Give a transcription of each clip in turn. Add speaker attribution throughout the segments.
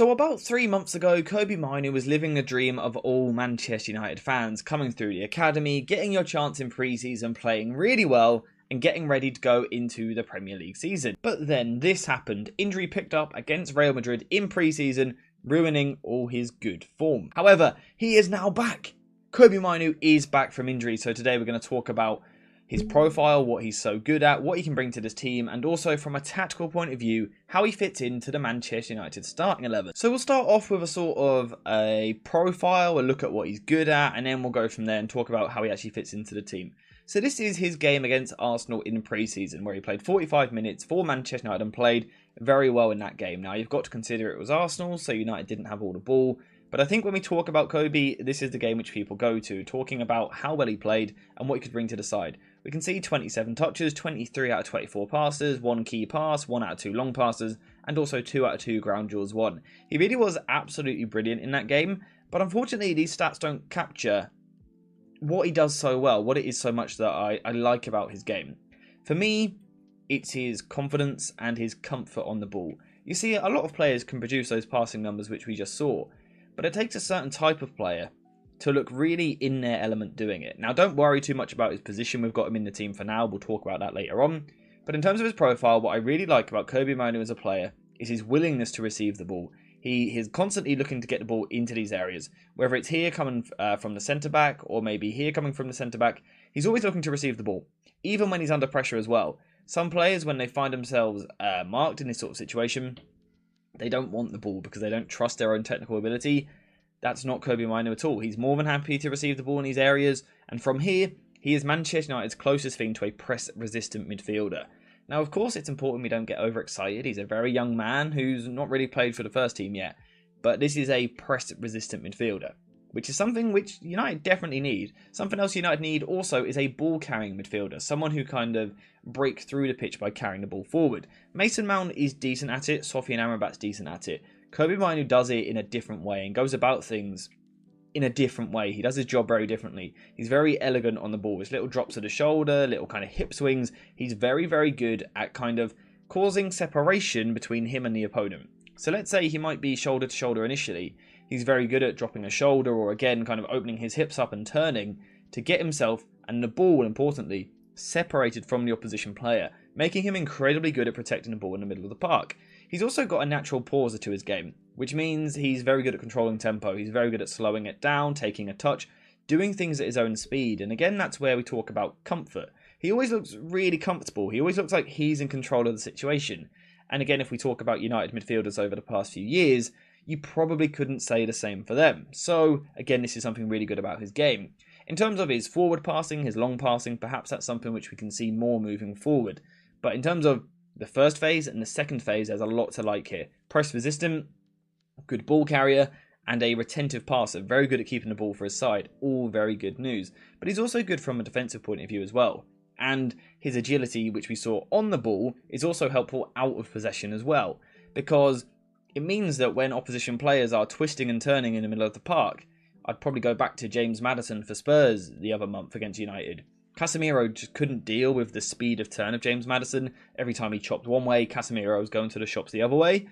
Speaker 1: So about 3 months ago, KOBBIE MAINOO was living the dream of all Manchester United fans, coming through the academy, getting your chance in pre-season, playing really well, and getting ready to go into the Premier League season. But then this happened. Injury picked up against Real Madrid in pre-season, ruining all his good form. However, he is now back. KOBBIE MAINOO is back from injury, so today we're going to talk about his profile, what he's so good at, what he can bring to this team, and also from a tactical point of view, how he fits into the Manchester United starting 11. So we'll start off with a sort of a profile, a look at what he's good at, and then we'll go from there and talk about how he actually fits into the team. So this is his game against Arsenal in pre-season, where he played 45 minutes for Manchester United and played very well in that game. Now, you've got to consider it was Arsenal, so United didn't have all the ball. But I think when we talk about KOBBIE, this is the game which people go to, talking about how well he played and what he could bring to the side. We can see 27 touches, 23 out of 24 passes, 1 key pass, 1 out of 2 long passes, and also 2 out of 2 ground duels won. He really was absolutely brilliant in that game, but unfortunately these stats don't capture what he does so well, what it is so much that I like about his game. For me, it's his confidence and his comfort on the ball. You see, a lot of players can produce those passing numbers which we just saw, but it takes a certain type of player to look really in their element doing it. Now, don't worry too much about his position. We've got him in the team for now. We'll talk about that later on. But in terms of his profile, what I really like about KOBBIE MAINOO as a player is his willingness to receive the ball. He is constantly looking to get the ball into these areas. Whether it's here coming from the centre-back or maybe here coming from the centre-back, he's always looking to receive the ball, even when he's under pressure as well. Some players, when they find themselves marked in this sort of situation, they don't want the ball because they don't trust their own technical ability. That's not KOBBIE MAINOO at all. He's more than happy to receive the ball in these areas, and from here, he is Manchester United's closest thing to a press-resistant midfielder. Now, of course, it's important we don't get overexcited. He's a very young man who's not really played for the first team yet, but this is a press-resistant midfielder, which is something which United definitely need. Something else United need also is a ball-carrying midfielder, someone who kind of breaks through the pitch by carrying the ball forward. Mason Mount is decent at it, Sofian Amrabat's decent at it. KOBBIE MAINOO does it in a different way and goes about things in a different way. He does his job very differently. He's very elegant on the ball. His little drops of the shoulder, little kind of hip swings. He's very, very good at kind of causing separation between him and the opponent. So let's say he might be shoulder to shoulder initially. He's very good at dropping a shoulder or again kind of opening his hips up and turning to get himself and the ball, importantly, separated from the opposition player, making him incredibly good at protecting the ball in the middle of the park. He's also got a natural pauser to his game, which means he's very good at controlling tempo. He's very good at slowing it down, taking a touch, doing things at his own speed. And again, that's where we talk about comfort. He always looks really comfortable. He always looks like he's in control of the situation. And again, if we talk about United midfielders over the past few years, you probably couldn't say the same for them. So again, this is something really good about his game. In terms of his forward passing, his long passing, perhaps that's something which we can see more moving forward. But in terms of the first phase and the second phase, there's a lot to like here. Press resistant, good ball carrier, and a retentive passer. Very good at keeping the ball for his side. All very good news. But he's also good from a defensive point of view as well. And his agility, which we saw on the ball, is also helpful out of possession as well. Because it means that when opposition players are twisting and turning in the middle of the park, I'd probably go back to James Maddison for Spurs the other month against United. Casemiro just couldn't deal with the speed of turn of James Maddison. Every time he chopped one way, Casemiro was going to the shops the other way.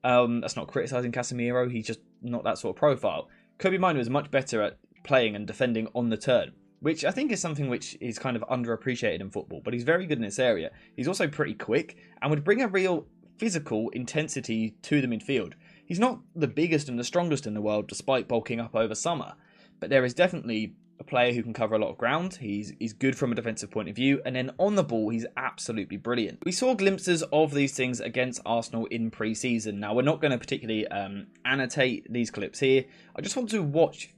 Speaker 1: That's not criticising Casemiro, he's just not that sort of profile. KOBBIE MAINOO is much better at playing and defending on the turn, which I think is something which is kind of underappreciated in football, but he's very good in this area. He's also pretty quick and would bring a real physical intensity to the midfield. He's not the biggest and the strongest in the world despite bulking up over summer, but there is definitely a player who can cover a lot of ground. He's good from a defensive point of view, and then on the ball he's absolutely brilliant. We saw glimpses of these things against Arsenal in pre-season. Now, we're not going to particularly annotate these clips here. I just want to watch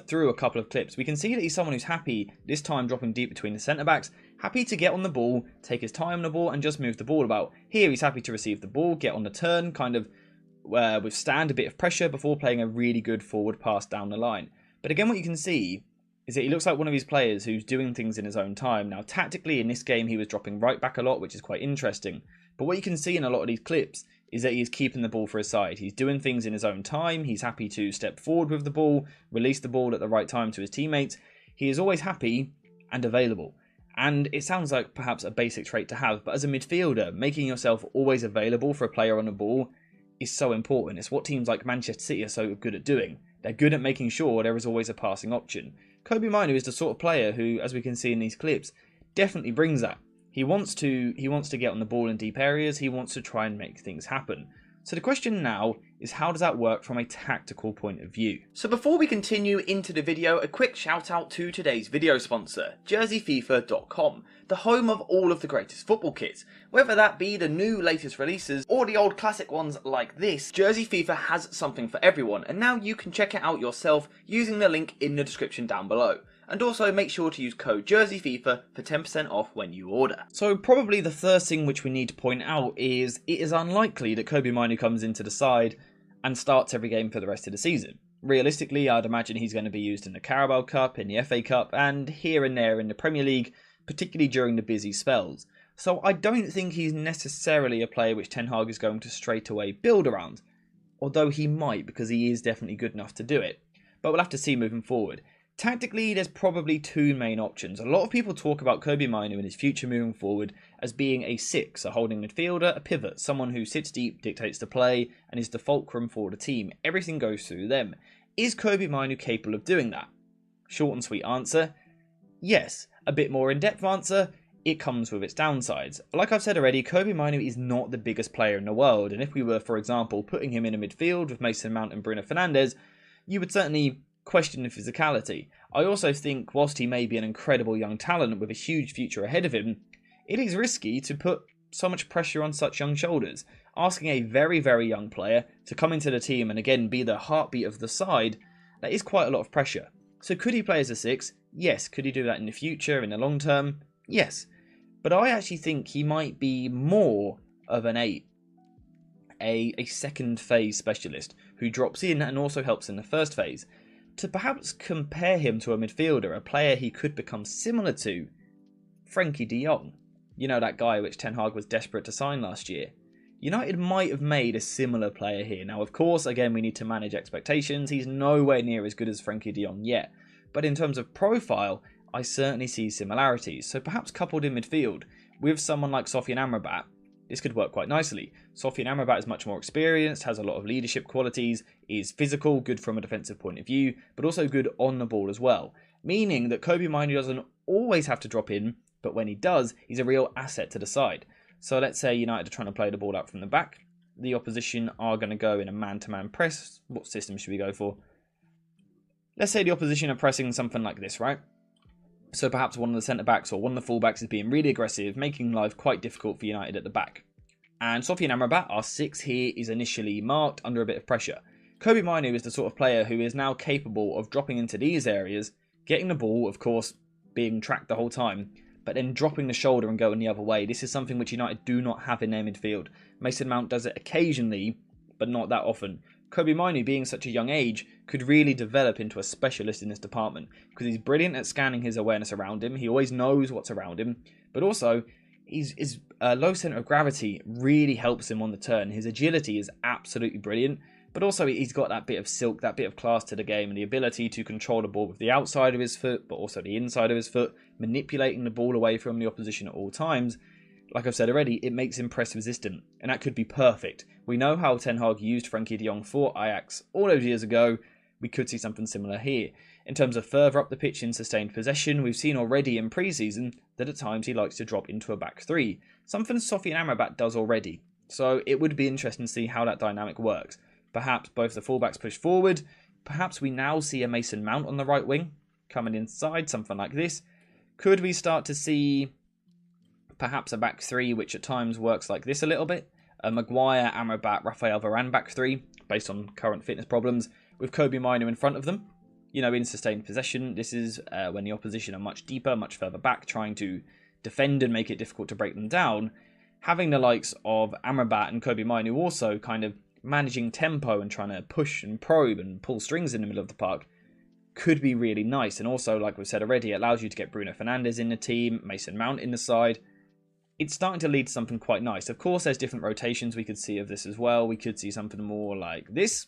Speaker 1: through a couple of clips. We can see that he's someone who's happy, this time dropping deep between the centre-backs, happy to get on the ball, take his time on the ball, and just move the ball about. Here he's happy to receive the ball, get on the turn, kind of withstand a bit of pressure before playing a really good forward pass down the line. But again, what you can see is that he looks like one of these players who's doing things in his own time. Now, tactically, in this game, he was dropping right back a lot, which is quite interesting. But what you can see in a lot of these clips is that he's keeping the ball for his side. He's doing things in his own time. He's happy to step forward with the ball, release the ball at the right time to his teammates. He is always happy and available. And it sounds like perhaps a basic trait to have, but as a midfielder, making yourself always available for a player on the ball is so important. It's what teams like Manchester City are so good at doing. They're good at making sure there is always a passing option. KOBBIE MAINOO is the sort of player who, as we can see in these clips, definitely brings that. He wants to get on the ball in deep areas. He wants to try and make things happen. So the question now is, how does that work from a tactical point of view? So before we continue into the video, a quick shout out to today's video sponsor, JerseyFifa.com, the home of all of the greatest football kits. Whether that be the new latest releases or the old classic ones like this, Jersey FIFA has something for everyone, and now you can check it out yourself using the link in the description down below. And also make sure to use code JerseyFifa for 10% off when you order. So probably the first thing which we need to point out is it is unlikely that KOBBIE MAINOO comes into the side and starts every game for the rest of the season. Realistically, I'd imagine he's going to be used in the Carabao Cup, in the FA Cup, and here and there in the Premier League, particularly during the busy spells. So I don't think he's necessarily a player which Ten Hag is going to straight away build around, although he might, because he is definitely good enough to do it. But we'll have to see moving forward. Tactically, there's probably two main options. A lot of people talk about KOBBIE MAINOO and his future moving forward as being a 6, a holding midfielder, a pivot, someone who sits deep, dictates the play, and is the fulcrum for the team. Everything goes through them. Is KOBBIE MAINOO capable of doing that? Short and sweet answer, yes. A bit more in-depth answer, it comes with its downsides. Like I've said already, KOBBIE MAINOO is not the biggest player in the world, and if we were, for example, putting him in a midfield with Mason Mount and Bruno Fernandes, you would certainly question the physicality. I also think, whilst he may be an incredible young talent with a huge future ahead of him, it is risky to put so much pressure on such young shoulders. Asking a very, very young player to come into the team and again be the heartbeat of the side, that is quite a lot of pressure. So could he play as a 6? Yes. Could he do that in the future, in the long term? Yes. But I actually think he might be more of an 8. A second phase specialist who drops in and also helps in the first phase. To perhaps compare him to a midfielder, a player he could become similar to, Frenkie de Jong. You know, that guy which Ten Hag was desperate to sign last year. United might have made a similar player here. Now, of course, again, we need to manage expectations. He's nowhere near as good as Frenkie de Jong yet. But in terms of profile, I certainly see similarities. So perhaps coupled in midfield with someone like Sofyan Amrabat, this could work quite nicely. Sofyan Amrabat is much more experienced, has a lot of leadership qualities, is physical, good from a defensive point of view, but also good on the ball as well. Meaning that KOBBIE MAINOO doesn't always have to drop in, but when he does, he's a real asset to the side. So let's say United are trying to play the ball out from the back. The opposition are going to go in a man-to-man press. What system should we go for? Let's say the opposition are pressing something like this, right? So perhaps one of the centre-backs or one of the full-backs is being really aggressive, making life quite difficult for United at the back. And Sofyan Amrabat, our 6 here, is initially marked under a bit of pressure. KOBBIE MAINOO is the sort of player who is now capable of dropping into these areas, getting the ball, of course, being tracked the whole time, but then dropping the shoulder and going the other way. This is something which United do not have in their midfield. Mason Mount does it occasionally, but not that often. KOBBIE MAINOO, being such a young age, could really develop into a specialist in this department because he's brilliant at scanning his awareness around him. He always knows what's around him, but also his low centre of gravity really helps him on the turn. His agility is absolutely brilliant, but also he's got that bit of silk, that bit of class to the game, and the ability to control the ball with the outside of his foot, but also the inside of his foot, manipulating the ball away from the opposition at all times. Like I've said already, it makes him press resistant, and that could be perfect. We know how Ten Hag used Frenkie de Jong for Ajax all those years ago. We could see something similar here. In terms of further up the pitch in sustained possession, we've seen already in pre-season that at times he likes to drop into a back 3. Something Sofyan Amrabat does already. So it would be interesting to see how that dynamic works. Perhaps both the fullbacks push forward. Perhaps we now see a Mason Mount on the right wing coming inside, something like this. Could we start to see perhaps a back 3 which at times works like this a little bit? A Maguire, Amrabat, Raphael Varane back 3 based on current fitness problems with KOBBIE MAINOO in front of them. You know, in sustained possession, this is when the opposition are much deeper, much further back, trying to defend and make it difficult to break them down. Having the likes of Amrabat and KOBBIE MAINOO also kind of managing tempo and trying to push and probe and pull strings in the middle of the park could be really nice. And also, like we've said already, it allows you to get Bruno Fernandes in the team, Mason Mount in the side. It's starting to lead to something quite nice. Of course, there's different rotations we could see of this as well. We could see something more like this.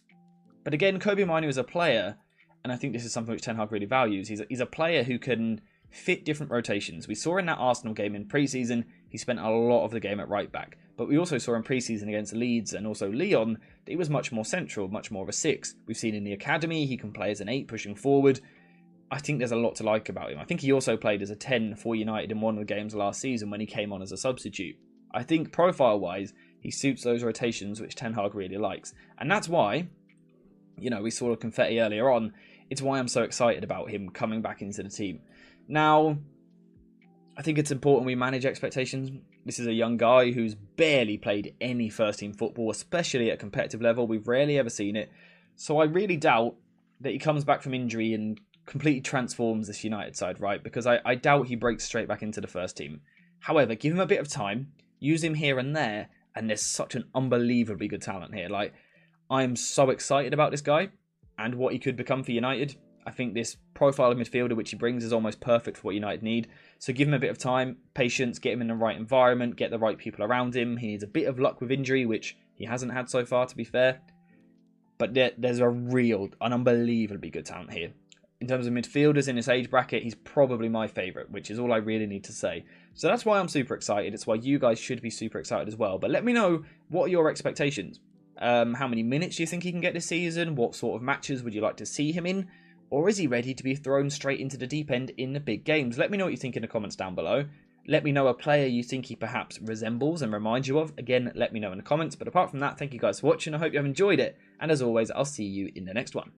Speaker 1: But again, KOBBIE MAINOO is a player, and I think this is something which Ten Hag really values. He's a player who can fit different rotations. We saw in that Arsenal game in pre-season, he spent a lot of the game at right back. But we also saw in pre-season against Leeds and also Lyon that he was much more central, much more of a 6. We've seen in the academy he can play as an 8 pushing forward. I think there's a lot to like about him. I think he also played as a 10 for United in one of the games last season when he came on as a substitute. I think profile-wise, he suits those rotations which Ten Hag really likes. And that's why, we saw a confetti earlier on, it's why I'm so excited about him coming back into the team. Now, I think it's important we manage expectations. This is a young guy who's barely played any first-team football, especially at competitive level. We've rarely ever seen it. So I really doubt that he comes back from injury and completely transforms this United side, right? Because I doubt he breaks straight back into the first team. However, give him a bit of time, use him here and there, and there's such an unbelievably good talent here. I'm so excited about this guy and what he could become for United. I think this profile of midfielder which he brings is almost perfect for what United need. So give him a bit of time, patience, get him in the right environment, get the right people around him. He needs a bit of luck with injury, which he hasn't had so far, to be fair. But there's an unbelievably good talent here. In terms of midfielders in this age bracket, he's probably my favourite, which is all I really need to say. So that's why I'm super excited. It's why you guys should be super excited as well. But let me know, what are your expectations? How many minutes do you think he can get this season? What sort of matches would you like to see him in? Or is he ready to be thrown straight into the deep end in the big games? Let me know what you think in the comments down below. Let me know a player you think he perhaps resembles and reminds you of. Again, let me know in the comments. But apart from that, thank you guys for watching. I hope you have enjoyed it. And as always, I'll see you in the next one.